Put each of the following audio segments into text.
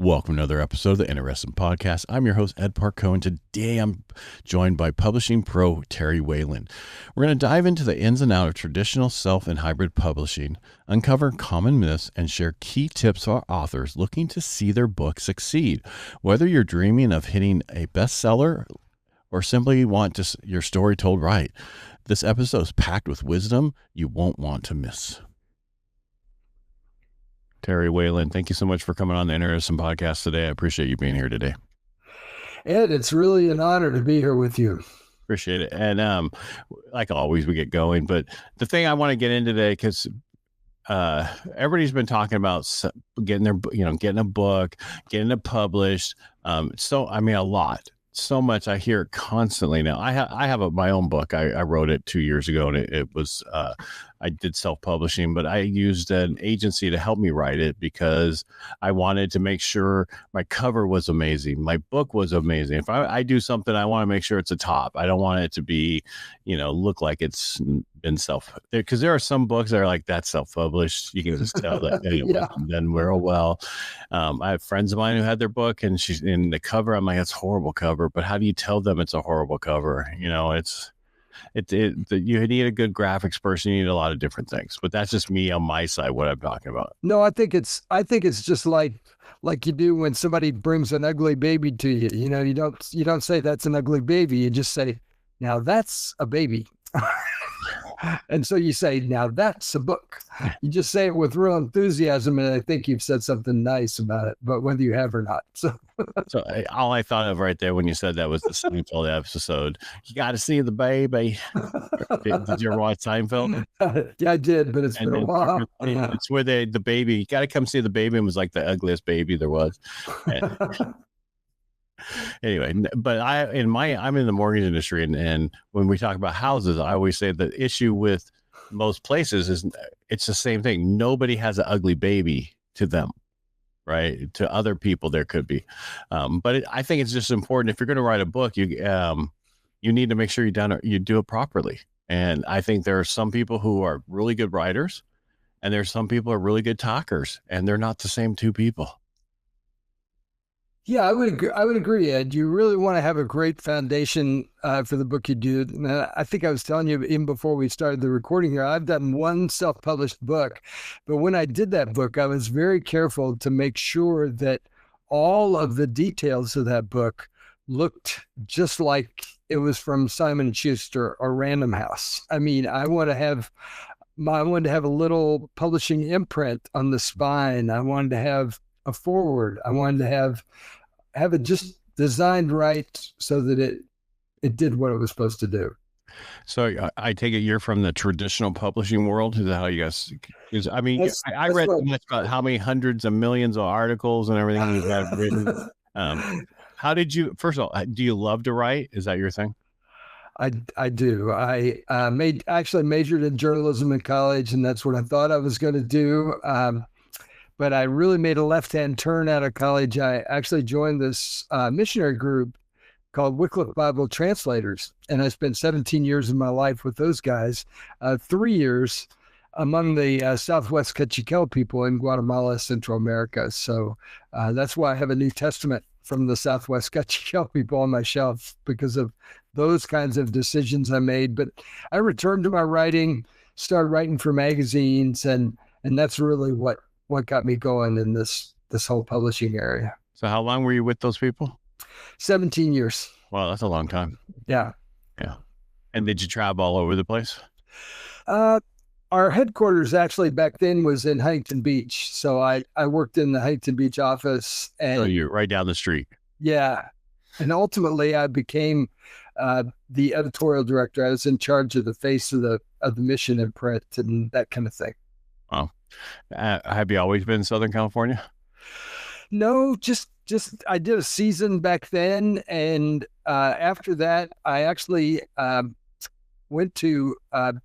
Welcome to another episode of the Interesting Podcast. I'm your host, Ed Parcaut, and today I'm joined by publishing pro Terry Whalin. We're going to dive into the ins and outs of traditional self and hybrid publishing, uncover common myths, and share key tips for authors looking to see their book succeed. Whether you're dreaming of hitting a bestseller or simply want your story told right, this episode is packed with wisdom you won't want to miss. Terry Whalin, thank you so much for coming on the Interesting Podcast today. I appreciate you being here today. Ed, it's really an honor to be here with you. Appreciate it. And like always, we get going. But the thing I want to get into today, because everybody's been talking about getting a book, getting it published. A lot. So much. I hear it constantly now. I have my own book. I wrote it 2 years ago, and it was I did self-publishing, but I used an agency to help me write it because I wanted to make sure my cover was amazing, my book was amazing. If I do something, I want to make sure it's a top. I don't want it to be, look like it's been because there are some books that are like that's self-published. You can just tell that it done real well. I have friends of mine who had their book, and she's in the cover. I'm like, that's a horrible cover, but how do you tell them it's a horrible cover? You need a good graphics person. You need a lot of different things, but that's just me on my side, what I'm talking about. No, I think it's just like you do when somebody brings an ugly baby to you. You don't say that's an ugly baby. You just say, now that's a baby. And so you say, now that's a book. You just say it with real enthusiasm, and I think you've said something nice about it, but whether you have or not. So all I thought of right there when you said that was the Seinfeld episode. You got to see the baby. Did you ever watch Seinfeld? Yeah, I did, but it's been a while. It's where the baby, you got to come see the baby, and was like the ugliest baby there was. Anyway, but I'm in the mortgage industry, and when we talk about houses, I always say the issue with most places is it's the same thing. Nobody has an ugly baby to them, right? To other people, there could be, but I think it's just important if you're going to write a book, you need to make sure you do it properly. And I think there are some people who are really good writers, and there's some people who are really good talkers, and they're not the same two people. Yeah, I would agree, Ed. You really want to have a great foundation for the book you do. And I think I was telling you even before we started the recording here, I've done one self-published book. But when I did that book, I was very careful to make sure that all of the details of that book looked just like it was from Simon Schuster or Random House. I mean, I wanted to have a little publishing imprint on the spine. I wanted to have a forward. I wanted to have it just designed right so that it did what it was supposed to do. So I take it you're from the traditional publishing world. Is that how you guys? I read so much about how many hundreds of millions of articles and everything you've had written. How did you? First of all, do you love to write? Is that your thing? I do. I actually majored in journalism in college, and that's what I thought I was going to do. But I really made a left-hand turn out of college. I actually joined this missionary group called Wycliffe Bible Translators, and I spent 17 years of my life with those guys, 3 years among the Southwest Cachiquel people in Guatemala, Central America. So that's why I have a New Testament from the Southwest Cachiquel people on my shelf, because of those kinds of decisions I made. But I returned to my writing, started writing for magazines, and that's really what got me going in this whole publishing area. So how long were you with those people? 17 years. Wow, that's a long time. Yeah. Yeah. And did you travel all over the place? Our headquarters actually back then was in Huntington Beach. So I worked in the Huntington Beach office. And you're right down the street. Yeah. And ultimately I became the editorial director. I was in charge of the face of the mission and print and that kind of thing. Wow. Have you always been in Southern California? No, just I did a season back then, and after that, I actually went to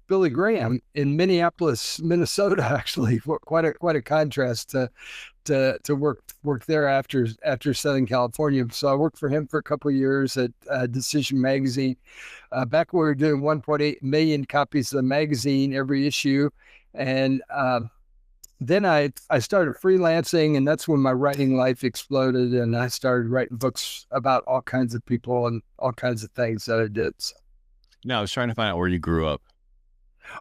Billy Graham in Minneapolis, Minnesota. Actually, quite a contrast to work there after Southern California. So I worked for him for a couple of years at Decision Magazine. Back when we were doing 1.8 million copies of the magazine every issue, and then I started freelancing, and that's when my writing life exploded, and I started writing books about all kinds of people and all kinds of things that I did. So, No, I was trying to find out where you grew up.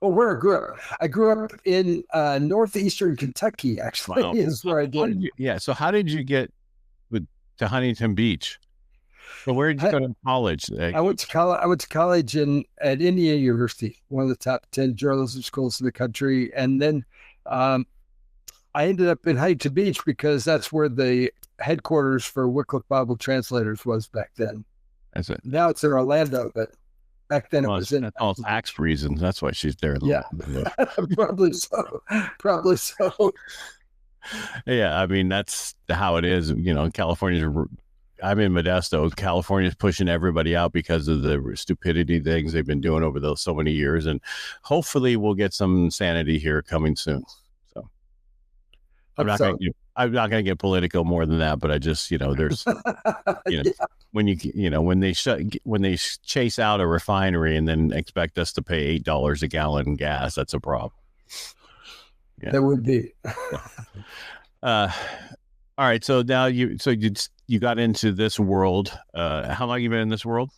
oh, where I grew up? I grew up in northeastern Kentucky, actually, Wow. is where I did. Yeah. So how did you get with, to Huntington Beach? So where did you I, go to college? I went to college. I went to college at Indiana University, one of the top 10 journalism schools in the country, and then um, I ended up in Huntington Beach because that's where the headquarters for Wycliffe Bible Translators was back then. That's it. Now it's in Orlando, but back then Well, it was in. that's all tax reasons. That's why she's there. Yeah, probably so. Probably so. Yeah. I mean, that's how it is. You know, California's, I'm in Modesto. California's pushing everybody out because of the stupidity things they've been doing over those so many years. And hopefully we'll get some sanity here coming soon. So I'm not going to get political more than that, but I just, you know, there's, you know, yeah. when they chase out a refinery and then expect us to pay $8 a gallon in gas, that's a problem. Yeah. That would be. All right. So now you got into this world. How long have you been in this world?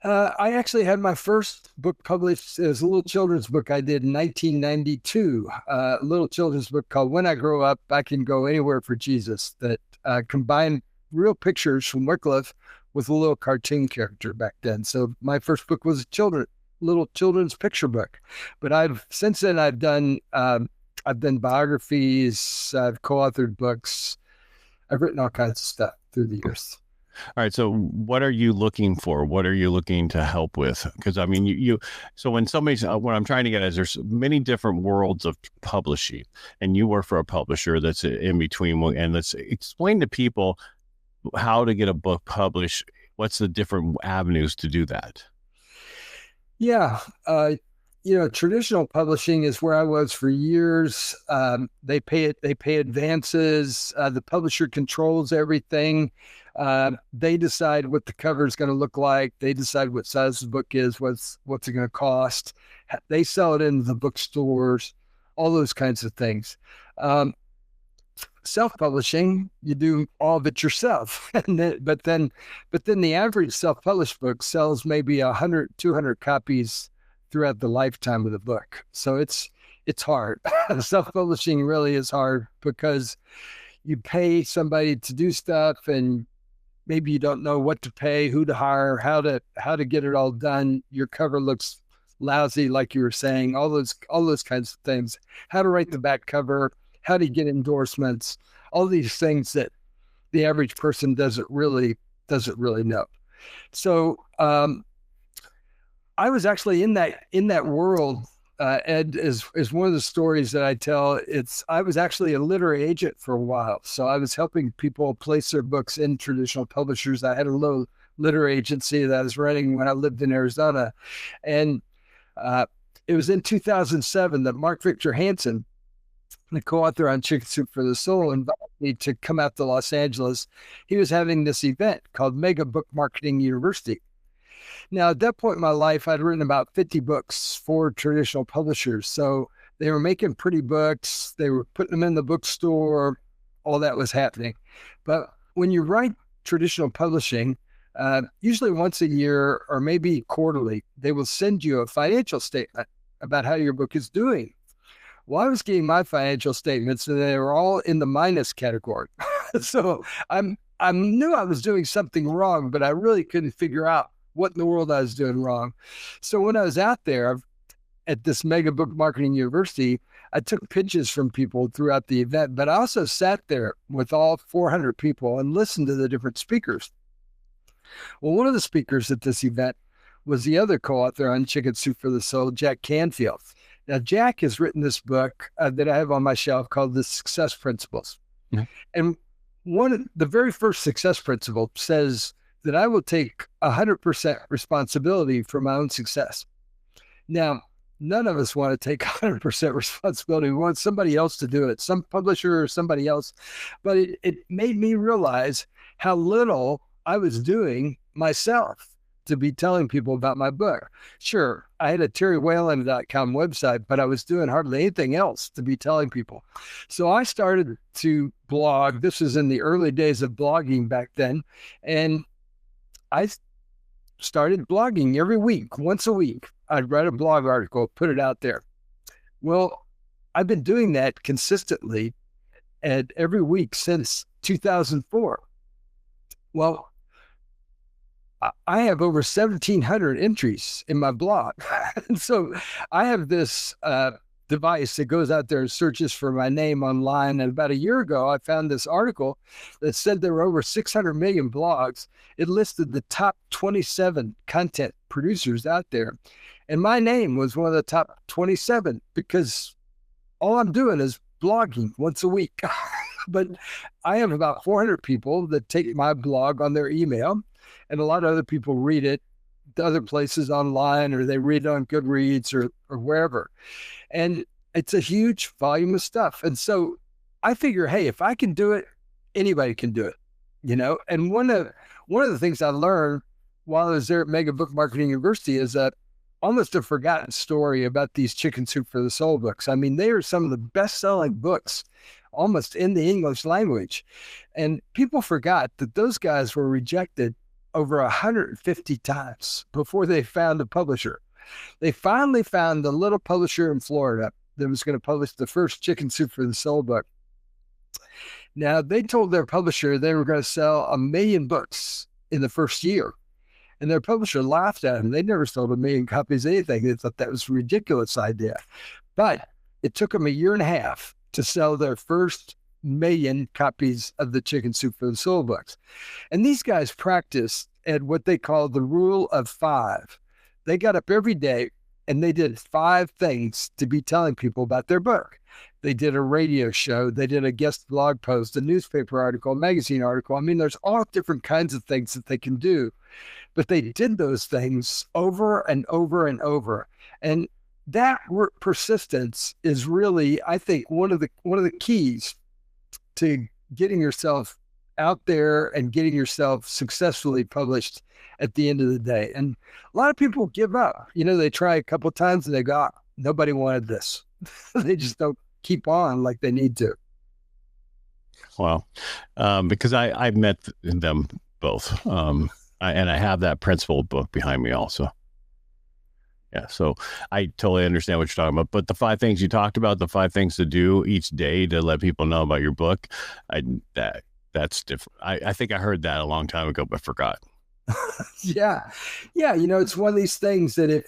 I actually had my first book published as a little children's book I did in 1992, a little children's book called When I Grow Up, I Can Go Anywhere for Jesus, that combined real pictures from Wycliffe with a little cartoon character back then. So my first book was a little children's picture book. But since then I've done biographies, I've co-authored books, I've written all kinds of stuff through the years. All right. So what are you looking for? What are you looking to help with? Because I mean, so when what I'm trying to get at is there's many different worlds of publishing, and you work for a publisher that's in between. And let's explain to people how to get a book published. What's the different avenues to do that? Yeah. Traditional publishing is where I was for years. They pay advances. The publisher controls everything. They decide what the cover is going to look like. They decide what size the book is, what's it going to cost. They sell it in the bookstores, all those kinds of things. Self-publishing, you do all of it yourself. But then the average self-published book sells maybe 100, 200 copies throughout the lifetime of the book. So it's hard. Self-publishing really is hard because you pay somebody to do stuff and maybe you don't know what to pay, who to hire, how to get it all done. Your cover looks lousy, like you were saying, all those kinds of things. How to write the back cover, how to get endorsements, all these things that the average person doesn't really know. So I was actually in that world. Ed, is one of the stories that I tell. I was actually a literary agent for a while. So I was helping people place their books in traditional publishers. I had a little literary agency that I was running when I lived in Arizona. And it was in 2007 that Mark Victor Hansen, the co-author on Chicken Soup for the Soul, invited me to come out to Los Angeles. He was having this event called Mega Book Marketing University. Now, at that point in my life, I'd written about 50 books for traditional publishers. So they were making pretty books. They were putting them in the bookstore. All that was happening. But when you write traditional publishing, usually once a year or maybe quarterly, they will send you a financial statement about how your book is doing. Well, I was getting my financial statements and they were all in the minus category. So I knew I was doing something wrong, but I really couldn't figure out what in the world I was doing wrong. So when I was out there at this Mega Book Marketing University, I took pitches from people throughout the event, but I also sat there with all 400 people and listened to the different speakers. Well, one of the speakers at this event was the other co-author on Chicken Soup for the Soul, Jack Canfield. Now, Jack has written this book that I have on my shelf called The Success Principles. Mm-hmm. And the very first success principle says that I will take 100% responsibility for my own success. Now, none of us want to take 100% responsibility. We want somebody else to do it, some publisher or somebody else. But it made me realize how little I was doing myself. to be telling people about my book. Sure, I had a terrywhalin.com website, but I was doing hardly anything else to be telling people. So I started to blog. This was in the early days of blogging back then. And I started blogging every week, once a week. I'd write a blog article, put it out there. Well, I've been doing that consistently and every week since 2004. Well, I have over 1,700 entries in my blog. And so I have this device that goes out there and searches for my name online. And about a year ago, I found this article that said there were over 600 million blogs. It listed the top 27 content producers out there. And my name was one of the top 27 because all I'm doing is blogging once a week. But I have about 400 people that take my blog on their email, and a lot of other people read it to other places online, or they read it on Goodreads or wherever. And it's a huge volume of stuff. And so I figure, hey, if I can do it, anybody can do it, you know? And one of the things I learned while I was there at Mega Book Marketing University is that almost a forgotten story about these Chicken Soup for the Soul books. I mean, they are some of the best-selling books almost in the English language. And people forgot that those guys were rejected over 150 times before they found a publisher. They finally found a little publisher in Florida that was going to publish the first Chicken Soup for the Soul book. Now, they told their publisher they were going to sell 1 million books in the first year. And their publisher laughed at them. They never sold 1 million copies of anything. They thought that was a ridiculous idea. But it took them 1.5 years to sell their first 1 million copies of the Chicken Soup for the Soul books. And these guys practiced at what they call the rule of 5. They got up every day and they did 5 things to be telling people about their book. They did a radio show. They did a guest blog post, a newspaper article, a magazine article. I mean, there's all different kinds of things that they can do. But they did those things over and over and over. And that persistence is really, I think, one of the keys to getting yourself out there and getting yourself successfully published at the end of the day. And a lot of people give up. You know, they try a couple of times and they go, nobody wanted this. They just don't keep on like they need to. Wow. Because I've met them both. And I have that principled book behind me also. Yeah, so I totally understand what you're talking about. But the 5 things you talked about, the 5 things to do each day to let people know about your book, that's different. I think I heard that a long time ago, but forgot. Yeah. You know, it's one of these things that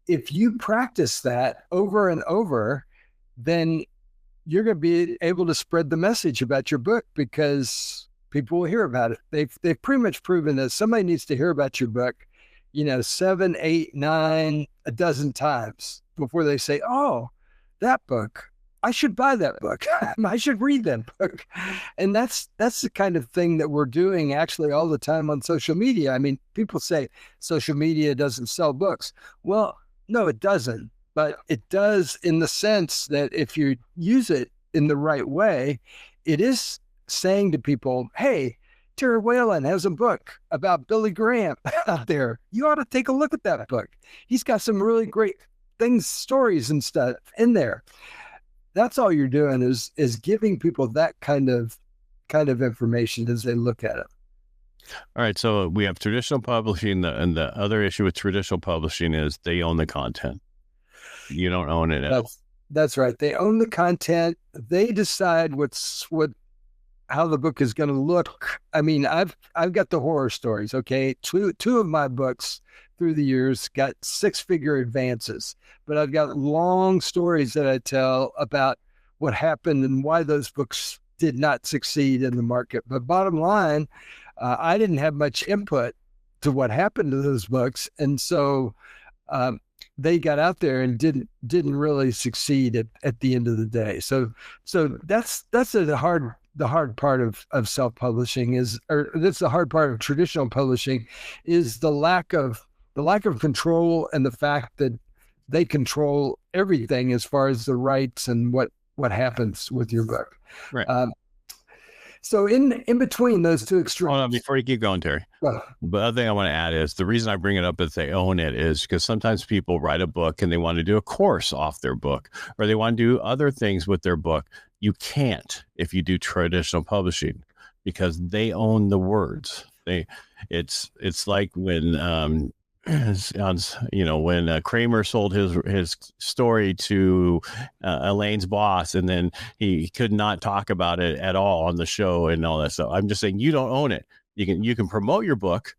if you practice that over and over, then you're going to be able to spread the message about your book because people will hear about it. They've pretty much proven that somebody needs to hear about your book, you know, 7, 8, 9, a dozen times before they say, oh, that book, I should buy that book. I should read that book. And that's the kind of thing that we're doing actually all the time on social media. I mean, people say social media doesn't sell books. Well, no, it doesn't. But it does in the sense that if you use it in the right way, it is saying to people, hey, Terry Whalin has a book about Billy Graham out there. You ought to take a look at that book. He's got some really great things, stories and stuff in there. That's all you're doing is giving people that kind of information as they look at it. All right. So we have traditional publishing, and the other issue with traditional publishing is they own the content. You don't own it at all. That's right. They own the content. They decide how the book is going to look. I mean, I've got the horror stories. Okay, two of my books through the years got 6-figure advances, but I've got long stories that I tell about what happened and why those books did not succeed in the market. But bottom line, I didn't have much input to what happened to those books, and so they got out there and didn't really succeed at the end of the day. So that's the hard part of self-publishing that's the hard part of traditional publishing is the lack of control and the fact that they control everything as far as the rights and what happens with your book. Right. So in between those two Hold on, extremes. before you keep going, Terry. The other thing I want to add is the reason I bring it up is they own it is because sometimes people write a book and they want to do a course off their book, or they want to do other things with their book. You can't if you do traditional publishing because they own the words. It's like when when Kramer sold his story to Elaine's boss, and then he could not talk about it at all on the show and all that stuff. I'm just saying you don't own it. You can promote your book,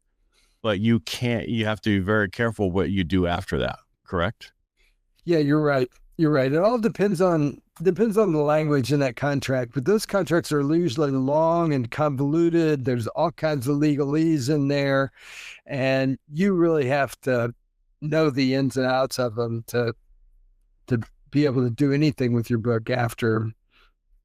but you can't. You have to be very careful what you do after that. Correct? Yeah, you're right. You're right. It all depends on the language in that contract, but those contracts are usually long and convoluted. There's all kinds of legalese in there, and you really have to know the ins and outs of them to be able to do anything with your book after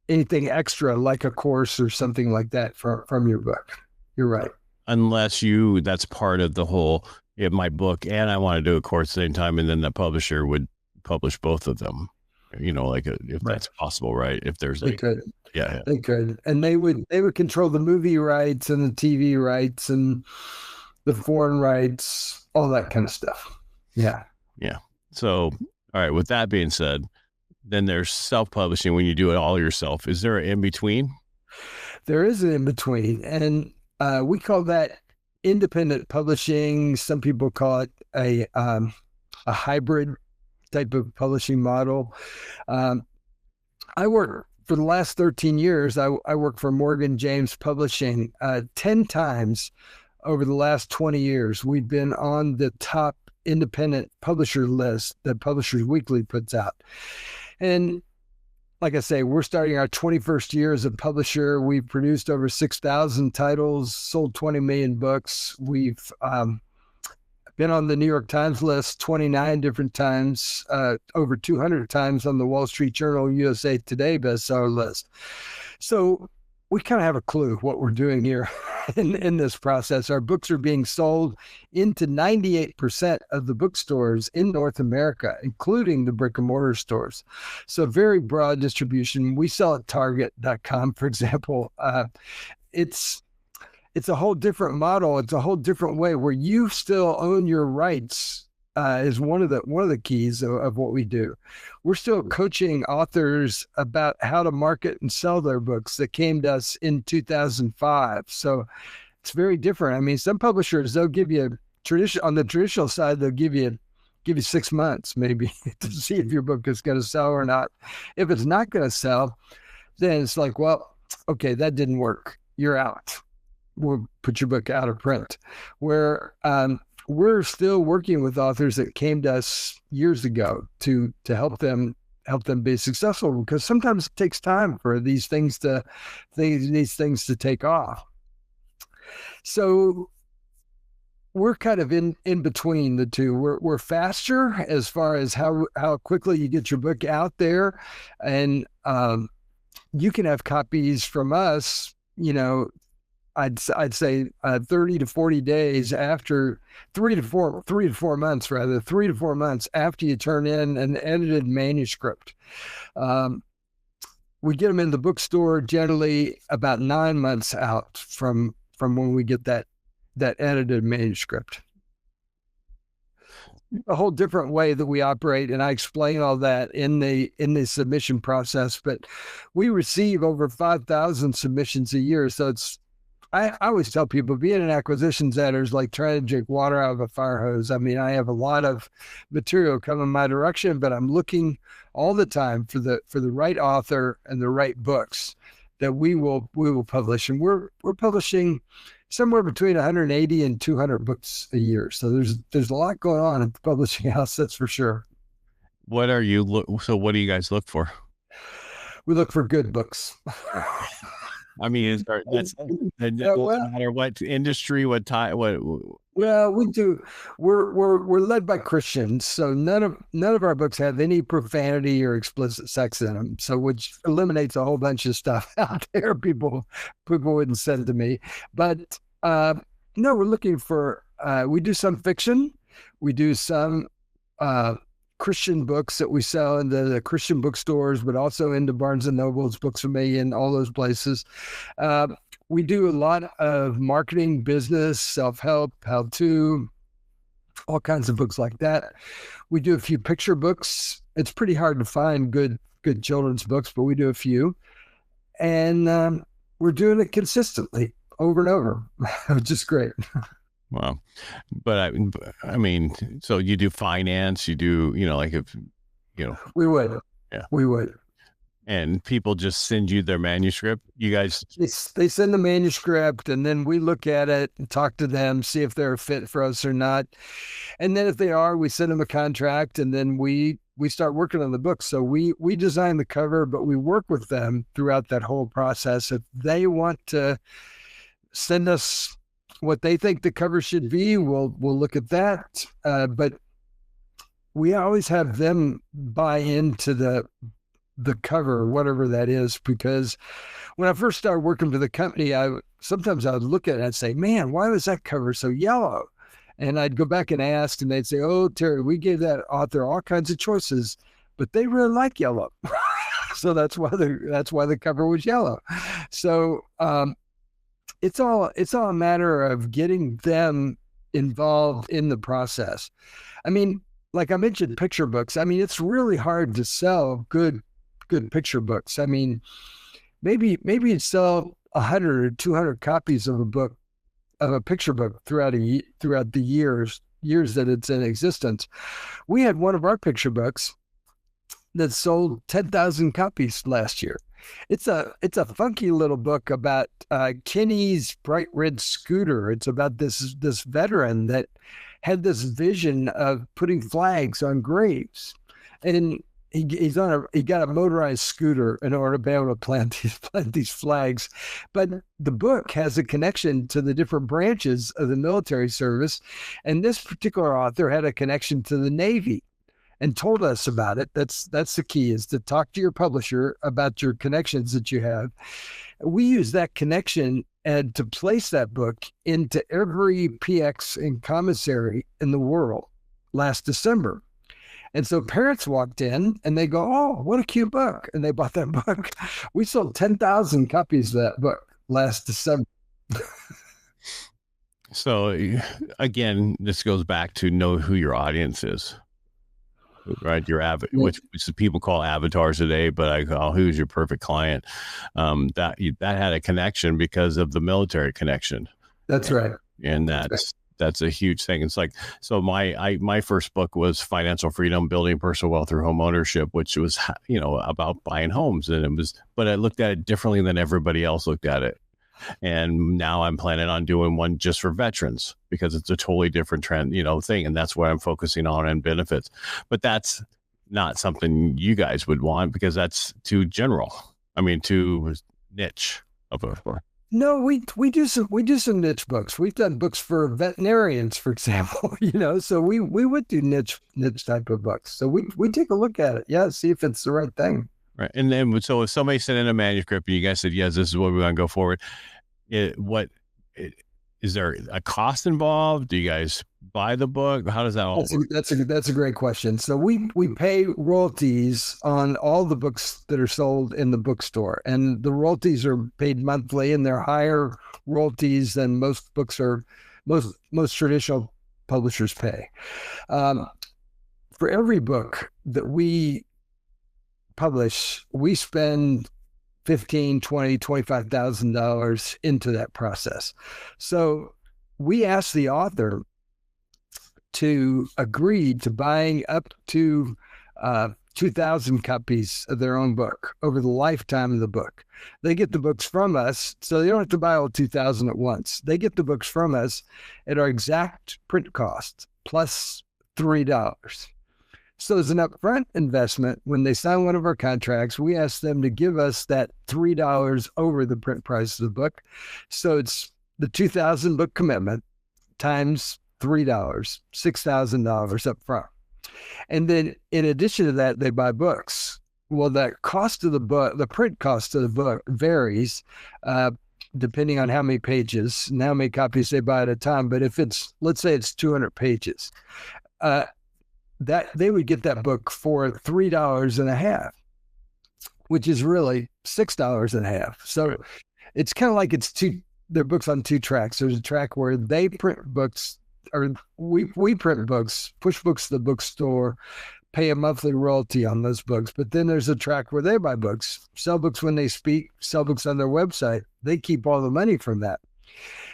anything extra, like a course or something like that from your book. You're right. Unless that's part of the whole, my book, and I want to do a course at the same time, and then the publisher would publish both of them, if that's possible, right? If there's they could. Yeah, they could, and they would control the movie rights and the TV rights and the foreign rights, all that kind of stuff. Yeah. So, all right, with that being said, then there's self-publishing when you do it all yourself. Is there an in-between? There is an in-between, and we call that independent publishing. Some people call it a hybrid type of publishing model. I work for the last 13 years. I work for Morgan James Publishing 10 times over the last 20 years. We've been on the top independent publisher list that Publishers Weekly puts out. And like I say, we're starting our 21st year as a publisher. We've produced over 6,000 titles, sold 20 million books. We've been on the New York Times list 29 different times, over 200 times on the Wall Street Journal USA Today bestseller list. So we kind of have a clue what we're doing here in this process. Our books are being sold into 98% of the bookstores in North America, including the brick and mortar stores. So very broad distribution. We sell at Target.com, for example. It's a whole different model. It's a whole different way where you still own your rights. Is one of the keys of what we do. We're still coaching authors about how to market and sell their books that came to us in 2005. So it's very different. I mean, some publishers, they'll give you on the traditional side, they'll give you 6 months maybe to see if your book is going to sell or not. If it's not going to sell, then it's like, well, okay, that didn't work. You're out. We'll put your book out of print. Where we're still working with authors that came to us years ago to help them be successful, because sometimes it takes time for these things to take off. So we're kind of in between the two. We're faster as far as how quickly you get your book out there, and you can have copies from us, I'd say 30 to 40 days after, 3 to 4 months rather, 3 to 4 months after you turn in an edited manuscript. We get them in the bookstore generally about 9 months out from when we get that edited manuscript. A whole different way that we operate, and I explain all that in the submission process. But we receive over 5,000 submissions a year, so I always tell people being an acquisitions editor is like trying to drink water out of a fire hose. I mean, I have a lot of material coming my direction, but I'm looking all the time for the right author and the right books that we will publish. And we're publishing somewhere between 180 and 200 books a year. So there's a lot going on at the publishing house, that's for sure. What do you guys look for? We look for good books. I mean, no matter what industry, what time, what. Well, we do. We're led by Christians, so none of our books have any profanity or explicit sex in them. So, which eliminates a whole bunch of stuff out there. People wouldn't send to me, but no, we're looking for. We do some fiction, we do some Christian books that we sell in the Christian bookstores, but also into Barnes and Nobles, Books A Million, all those places. We do a lot of marketing, business, self-help, how-to, all kinds of books like that. We do a few picture books. It's pretty hard to find good children's books, but we do a few. And we're doing it consistently over and over, which is great. Wow. But I mean, so you do finance, you do, like if, we would. Yeah. We would. And people just send you their manuscript. You guys, they send the manuscript, and then we look at it and talk to them, see if they're a fit for us or not. And then if they are, we send them a contract, and then we start working on the book. So we design the cover, but we work with them throughout that whole process. If they want to send us what they think the cover should be, we'll look at that. But we always have them buy into the cover, whatever that is, because when I first started working for the company, sometimes I would look at it and I'd say, man, why was that cover so yellow? And I'd go back and ask, and they'd say, oh, Terry, we gave that author all kinds of choices, but they really like yellow. So that's why the cover was yellow. So it's all a matter of getting them involved in the process. I mean, like I mentioned, picture books. I mean, it's really hard to sell good picture books. I mean, maybe you'd sell 100 or 200 copies of a picture book throughout the years that it's in existence. We had one of our picture books that sold 10,000 copies last year. It's a funky little book about Kenny's bright red scooter. It's about this veteran that had this vision of putting flags on graves, and he got a motorized scooter in order to be able to plant these flags. But the book has a connection to the different branches of the military service, and this particular author had a connection to the Navy and told us about it. That's the key, is to talk to your publisher about your connections that you have. We use that connection and to place that book into every PX and commissary in the world last December. And so parents walked in and they go, oh, what a cute book. And they bought that book. We sold 10,000 copies of that book last December. So again, this goes back to know who your audience is, right? Your which people call avatars today, but I call who's your perfect client. That had a connection because of the military connection. That's right. And that's a huge thing. It's like, so my first book was Financial Freedom, Building Personal Wealth Through Home Ownership, which was, about buying homes. But I looked at it differently than everybody else looked at it. And now I'm planning on doing one just for veterans because it's a totally different trend, thing. And that's what I'm focusing on and benefits. But that's not something you guys would want because that's too general. I mean, too niche of a. No, we do some niche books. We've done books for veterinarians, for example, so we would do niche type of books. So we take a look at it. Yeah. See if it's the right thing. Right. And then, so if somebody sent in a manuscript and you guys said, yes, this is what we want to go forward. Is there a cost involved? Do you guys buy the book? How does that all work? That's a great question. So we pay royalties on all the books that are sold in the bookstore, and the royalties are paid monthly, and they're higher royalties than most traditional publishers pay. For every book that we publish, we spend $15,000, $20,000, $25,000 into that process. So we ask the author to agree to buying up to 2,000 copies of their own book over the lifetime of the book. They get the books from us, so they don't have to buy all 2,000 at once. They get the books from us at our exact print cost plus $3. So as an upfront investment, when they sign one of our contracts, we ask them to give us that $3 over the print price of the book. So it's the 2,000 book commitment times $3, $6,000 up front. And then in addition to that, they buy books. Well, that cost of the book, the print cost of the book varies depending on how many pages and how many copies they buy at a time. But if let's say it's 200 pages, that they would get that book for $3.50, which is really $6.50. So it's kind of like they're books on two tracks. There's a track where they print books, or we print books, push books to the bookstore, pay a monthly royalty on those books. But then there's a track where they buy books, sell books when they speak, sell books on their website. They keep all the money from that.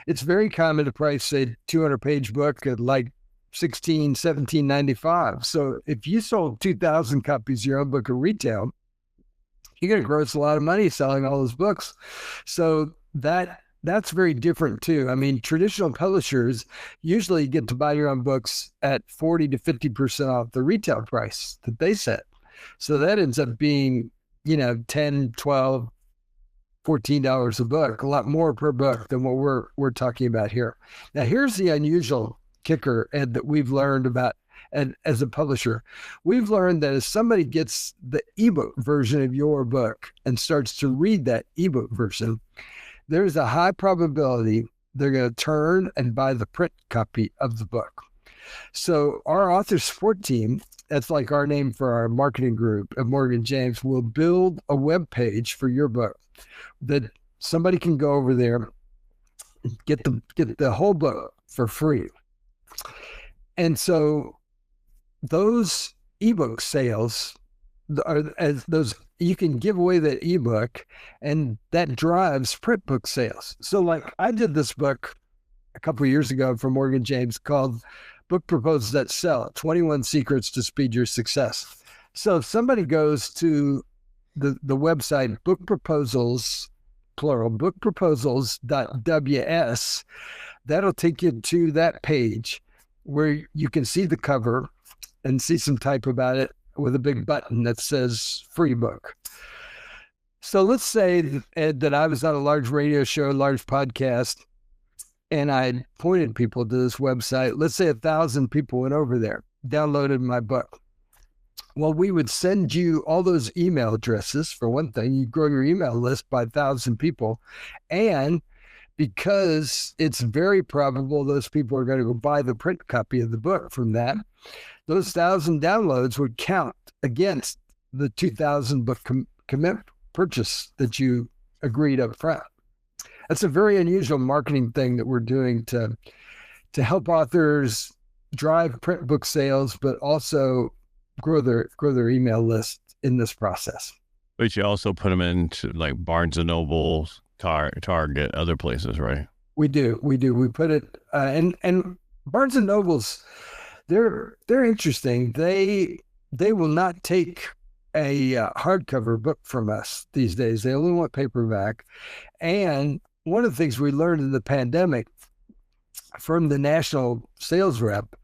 It's very common to price a 200-page book at like $16, $17.95. So if you sold 2,000 copies of your own book at retail, you're going to gross a lot of money selling all those books. So that's very different too. I mean, traditional publishers usually get to buy your own books at 40 to 50% off the retail price that they set. So that ends up being, $10, $12, $14 a book, a lot more per book than what we're talking about here. Now, here's the unusual kicker, Ed, that we've learned about. And as a publisher, we've learned that if somebody gets the ebook version of your book and starts to read that ebook version, there's a high probability they're going to turn and buy the print copy of the book. So our author support team, that's like our name for our marketing group at Morgan James, will build a web page for your book that somebody can go over there, get the whole book for free. And so those ebook sales are as those, you can give away that ebook, and that drives print book sales. So like I did this book a couple of years ago for Morgan James called Book Proposals That Sell, 21 Secrets to Speed Your Success. So if somebody goes to the website Book Proposals, plural, bookproposals.ws, that'll take you to that page where you can see the cover and see some type about it with a big button that says free book. So let's say, Ed, that I was on a large radio show, a large podcast, and I pointed people to this website. Let's say 1,000 people went over there, downloaded my book. Well, we would send you all those email addresses. For one thing, you grow your email list by 1,000 people. And because it's very probable those people are going to go buy the print copy of the book from that, those 1,000 downloads would count against the 2,000 book commit purchase that you agreed up front. That's a very unusual marketing thing that we're doing to help authors drive print book sales, but also grow their email list in this process. But you also put them into like Barnes and Noble, Target, other places, right? We do. We put it and Barnes and Nobles, they're interesting. They will not take a hardcover book from us these days. They only want paperback. And one of the things we learned in the pandemic from the national sales rep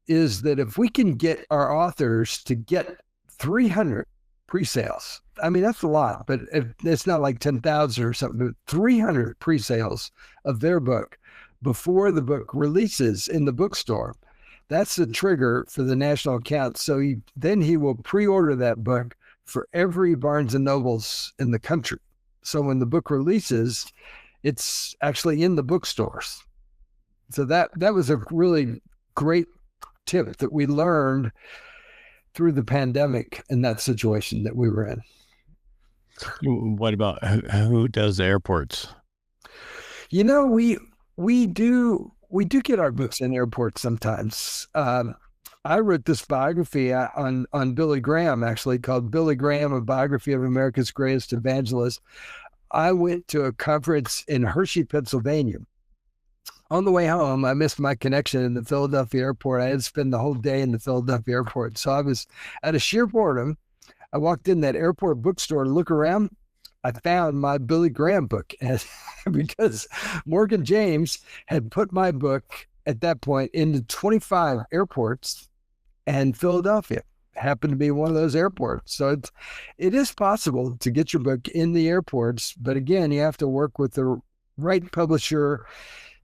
is that if we can get our authors to get 300 pre-sales, I mean, that's a lot, but it's not like 10,000 or something, but 300 pre-sales of their book before the book releases in the bookstore, that's the trigger for the national account. So he will pre-order that book for every Barnes and Nobles in the country. So when the book releases, it's actually in the bookstores. So that was a really great tip that we learned through the pandemic in that situation that we were in. What about who does the airports? You know, we do get our books in airports sometimes. I wrote this biography on Billy Graham, actually, called Billy Graham, A Biography of America's Greatest Evangelist. I went to a conference in Hershey, Pennsylvania. On the way home, I missed my connection in the Philadelphia airport. I had to spend the whole day in the Philadelphia airport. So I was out of sheer boredom. I walked in that airport bookstore to look around. I found my Billy Graham book because Morgan James had put my book at that point into 25 airports, and Philadelphia happened to be one of those airports. So it is possible to get your book in the airports, but again, you have to work with the right publisher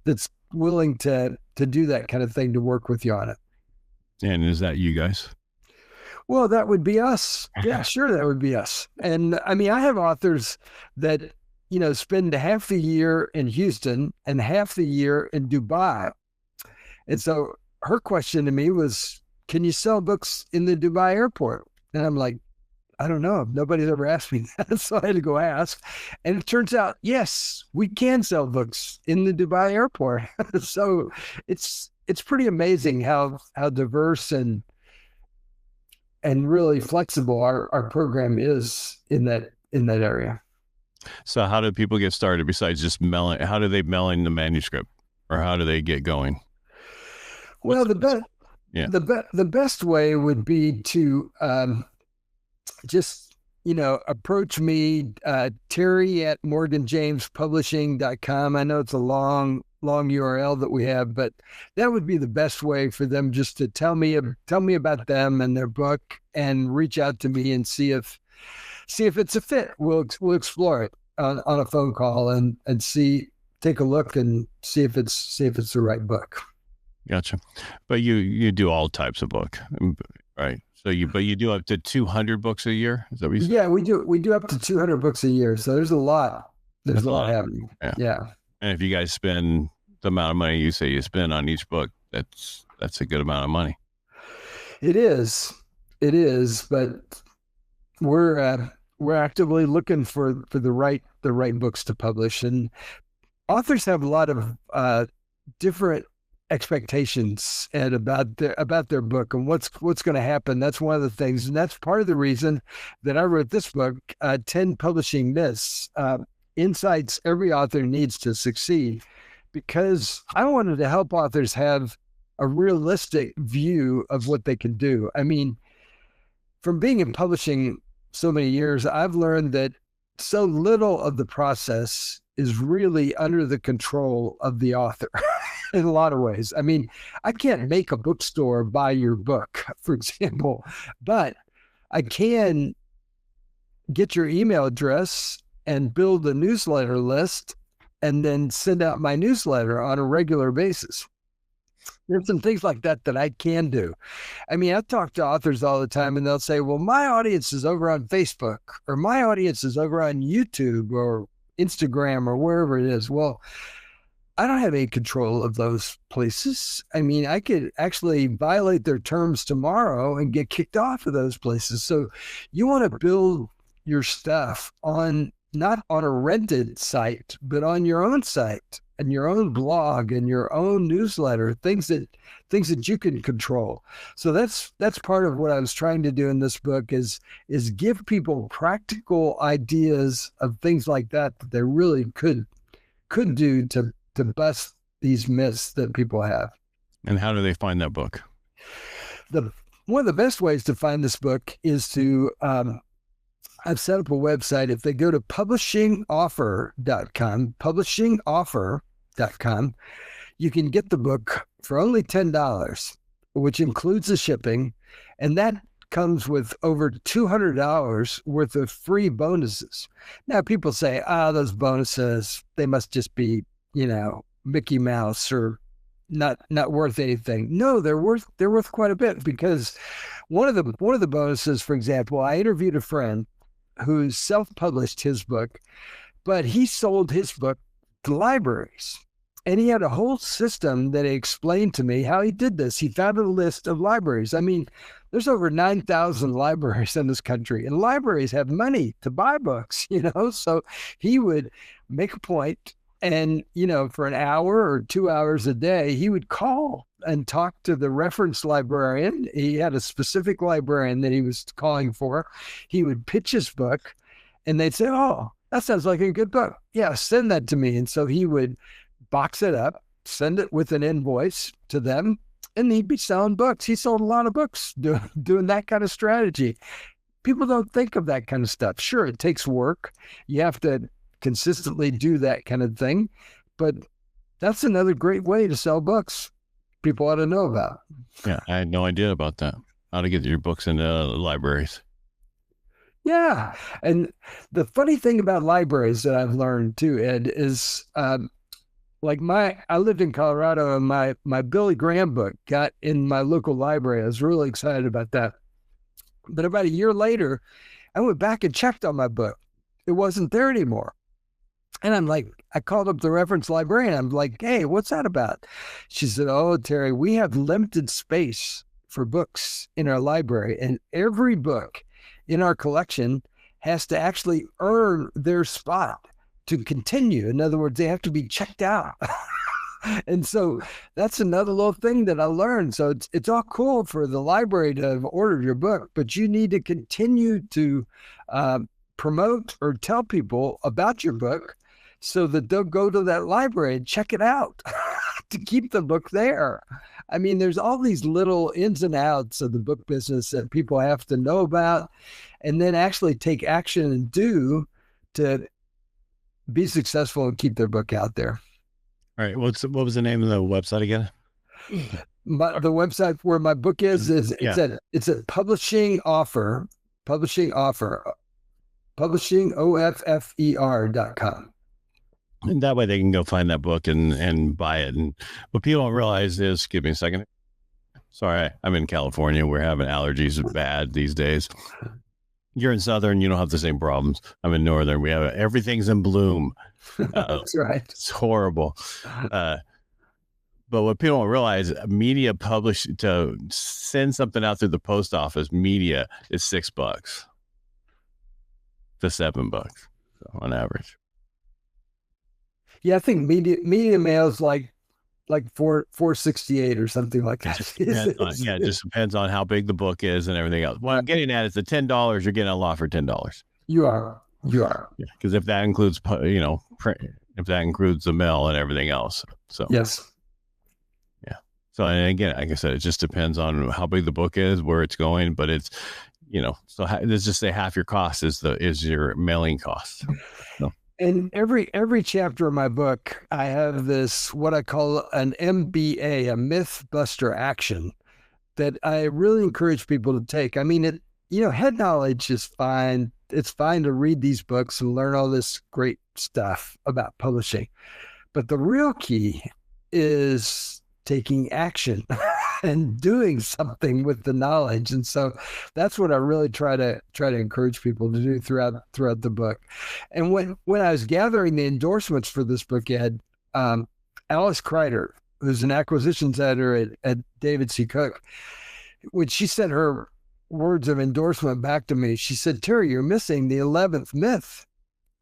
that's willing to do that kind of thing, to work with you on it. And is that you guys? Well, that would be us. Yeah, sure. That would be us. And I mean, I have authors that, spend half the year in Houston and half the year in Dubai. And so her question to me was, can you sell books in the Dubai airport? And I'm like, I don't know. Nobody's ever asked me that. So I had to go ask. And it turns out, yes, we can sell books in the Dubai airport. So it's pretty amazing how diverse and really flexible our program is in that area. So how do people get started besides just mailing? How do they mail in the manuscript, or how do they get going? Well, the best way would be to just, approach me, Terry at morganjamespublishing.com. I know it's a long URL that we have, but that would be the best way for them just to tell me about them and their book, and reach out to me and see if it's a fit. We'll explore it on a phone call and take a look and see if it's the right book. Gotcha. But you do all types of book, right? So you do up to 200 books a year. Is that what you said? Yeah, we do up to 200 books a year. So there's a lot. There's a lot happening. Yeah. And if you guys spend the amount of money you say you spend on each book, that's a good amount of money. It is, but we're actively looking for the right books to publish, and authors have a lot of different expectations and about their book and what's going to happen. That's one of the things, and that's part of the reason that I wrote this book, 10 Publishing Myths, Insights Every Author Needs to Succeed, because I wanted to help authors have a realistic view of what they can do. I mean, from being in publishing so many years, I've learned that so little of the process is really under the control of the author. In a lot of ways. I mean, I can't make a bookstore buy your book, for example, but I can get your email address and build a newsletter list and then send out my newsletter on a regular basis. There's some things like that I can do. I mean, I talk to authors all the time and they'll say, well, my audience is over on Facebook, or my audience is over on YouTube or Instagram or wherever it is. Well, I don't have any control of those places. I mean, I could actually violate their terms tomorrow and get kicked off of those places. So you want to build your stuff not on a rented site, but on your own site and your own blog and your own newsletter, things that you can control. So that's part of what I was trying to do in this book is give people practical ideas of things like that they really could do to bust these myths that people have. And how do they find that book? One of the best ways to find this book is to, I've set up a website. If they go to publishingoffer.com, you can get the book for only $10, which includes the shipping. And that comes with over $200 worth of free bonuses. Now, people say, those bonuses, they must just be, Mickey Mouse or not worth anything. No, they're worth quite a bit, because one of the bonuses, for example, I interviewed a friend who self-published his book, but he sold his book to libraries. And he had a whole system that he explained to me how he did this. He found a list of libraries. I mean, there's over 9,000 libraries in this country, and libraries have money to buy books, so he would make a point. And, for an hour or 2 hours a day, he would call and talk to the reference librarian. He had a specific librarian that he was calling for. He would pitch his book and they'd say, oh, that sounds like a good book. Yeah, send that to me. And so he would box it up, send it with an invoice to them, and he'd be selling books. He sold a lot of books doing that kind of strategy. People don't think of that kind of stuff. Sure, it takes work. You have to consistently do that kind of thing, but that's another great way to sell books people ought to know about. Yeah, I had no idea about that. How to get your books into libraries. Yeah, and the funny thing about libraries that I've learned too, Ed, is I lived in Colorado, and my Billy Graham book got in my local library. I was really excited about that. But about a year later, I went back and checked on my book. It wasn't there anymore. And I called up the reference librarian. I'm like, hey, what's that about? She said, oh, Terry, we have limited space for books in our library, and every book in our collection has to actually earn their spot to continue. In other words, they have to be checked out. And so that's another little thing that I learned. So it's all cool for the library to have ordered your book, but you need to continue to promote or tell people about your book so that they'll go to that library and check it out to keep the book there. I mean, there's all these little ins and outs of the book business that people have to know about and then actually take action and do to be successful and keep their book out there. All right. What was the name of the website again? The website where my book is it's a publishingoffer.com. And that way they can go find that book and buy it. And what people don't realize is, give me a second. Sorry, I'm in California. We're having allergies bad these days. You're in Southern, you don't have the same problems. I'm in Northern. We have everything's in bloom. That's right. It's horrible. But what people don't realize, media published to send something out through the post office, media is $6 to $7 on average. Yeah, I think media mail is like $4.68 or something like that. It just depends on how big the book is and everything else. What I'm getting at is the $10, you're getting a lot for $10. You are. Because if that includes, print, if that includes the mail and everything else. So yes. Yeah. So, and again, like I said, it just depends on how big the book is, where it's going, but it's, so let's just say half your cost is your mailing cost. So. And every chapter of my book, I have this, what I call an MBA, a myth buster action, that I really encourage people to take. I mean, head knowledge is fine. It's fine to read these books and learn all this great stuff about publishing. But the real key is taking action and doing something with the knowledge. And so that's what I really try to encourage people to do throughout the book. And when I was gathering the endorsements for this book, Ed, Alice Kreider, who's an acquisitions editor at David C. Cook, when she sent her words of endorsement back to me, she said, "Terry, you're missing the 11th myth."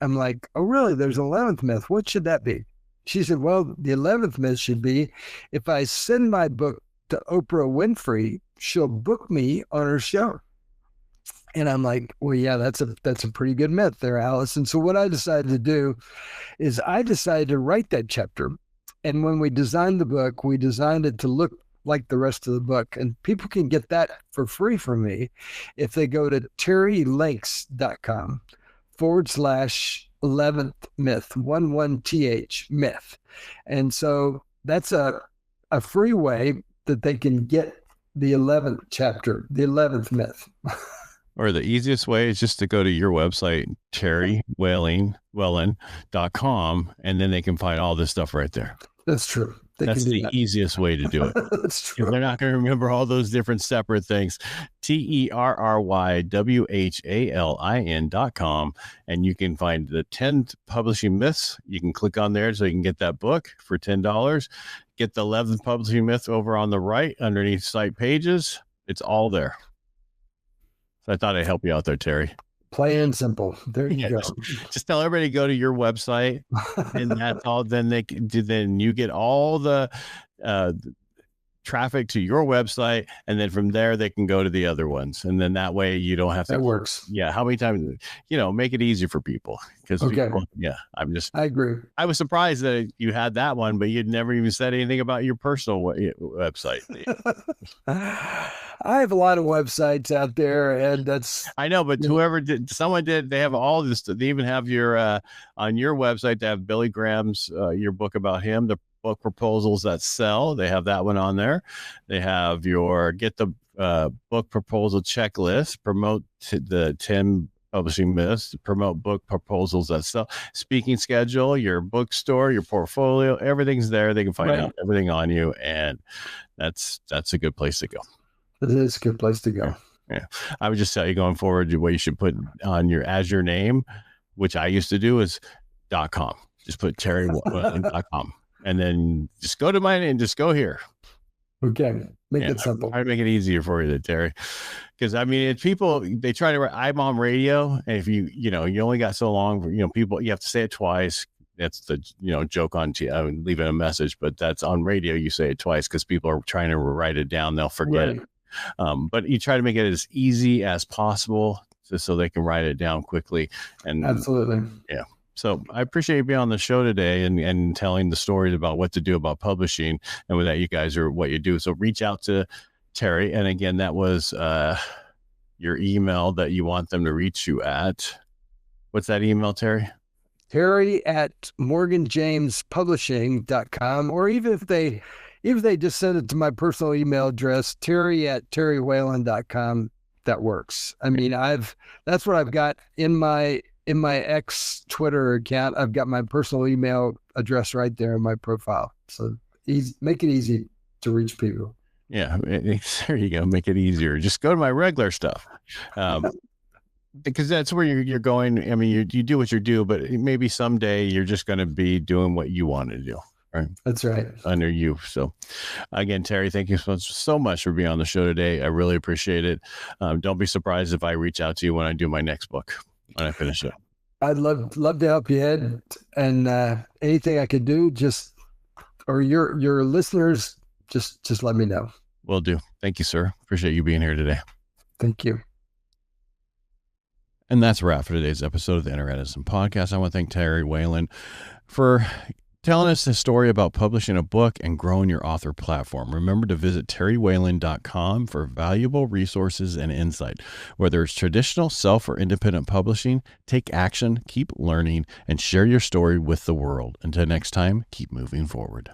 I'm like, "Oh, really? There's an 11th myth. What should that be?" She said, "Well, the 11th myth should be, if I send my book to Oprah Winfrey, she'll book me on her show." And I'm like, "Well, yeah, that's a pretty good myth there, Alice." And so what I decided to do is I decided to write that chapter. And when we designed the book, we designed it to look like the rest of the book. And people can get that for free from me if they go to terrylinks.com/11th myth, 11th myth. And so that's a free way that they can get the 11th chapter, the 11th myth. Or the easiest way is just to go to your website, terrywhalin.com, and then they can find all this stuff right there. That's true. That's the easiest way to do it. That's true. They're not going to remember all those different separate things. terrywhalin.com, and you can find the 10 publishing myths. You can click on there so you can get that book for $10. Get the 11th publishing myth over on the right underneath site pages. It's all there. So I thought I'd help you out there, Terry. Plain and simple. There you go. Just tell everybody to go to your website, and that's all. Then then you get all the traffic to your website, and then from there they can go to the other ones, and then that way you don't have to. That works. Yeah. How many times? Make it easier for people because. Okay. I agree. I was surprised that you had that one, but you'd never even said anything about your personal website. I have a lot of websites out there, and that's. I know, but someone did. They have all this. They even have your on your website. They have Billy Graham's your book about him, the book proposals that sell. They have that one on there. They have your get the book proposal checklist, promote the 10 publishing myths, promote book proposals that sell, speaking schedule, your bookstore, your portfolio, everything's there. They can find out everything on you, and that's a good place to go. It is a good place to go. Yeah. I would just tell you going forward, what you should put on your Azure name, which I used to do, is .com. Just put terrywhalin.com. And then just go to mine and just go here. Okay. Make Yeah, it simple. try to make it easier for you, Terry. Because I mean, it's people, they try to. I'm on radio, and if you only got so long. People, you have to say it twice. That's the joke on leaving a message, but that's on radio. You say it twice because people are trying to write it down. They'll forget Right. it. But you try to make it as easy as possible, just so they can write it down quickly. And Absolutely. yeah. So I appreciate you being on the show today and telling the stories about what to do about publishing, and with that, you guys are what you do. So reach out to Terry. And again, that was your email that you want them to reach you at. What's that email, Terry? Terry at morganjamespublishing.com, or even if they just send it to my personal email address, Terry at terrywhalin.com, that works. I mean, that's what I've got in my ex Twitter account. I've got my personal email address right there in my profile. So make it easy to reach people. Yeah, there you go. Make it easier. Just go to my regular stuff. Because that's where you're going. I mean, you do what you do, but maybe someday you're just going to be doing what you want to do. Right. That's right. Under you. So again, Terry, thank you so much for being on the show today. I really appreciate it. Don't be surprised if I reach out to you when I do my next book, when I finish it. I'd love to help you, Ed, and anything I could do, or your listeners, just let me know. Will do. Thank you, sir. Appreciate you being here today. Thank you. And that's a wrap for today's episode of the Internet Edison Podcast. I want to thank Terry Whalin for telling us the story about publishing a book and growing your author platform. Remember to visit terrywhalin.com for valuable resources and insight. Whether it's traditional, self, or independent publishing, take action, keep learning, and share your story with the world. Until next time, keep moving forward.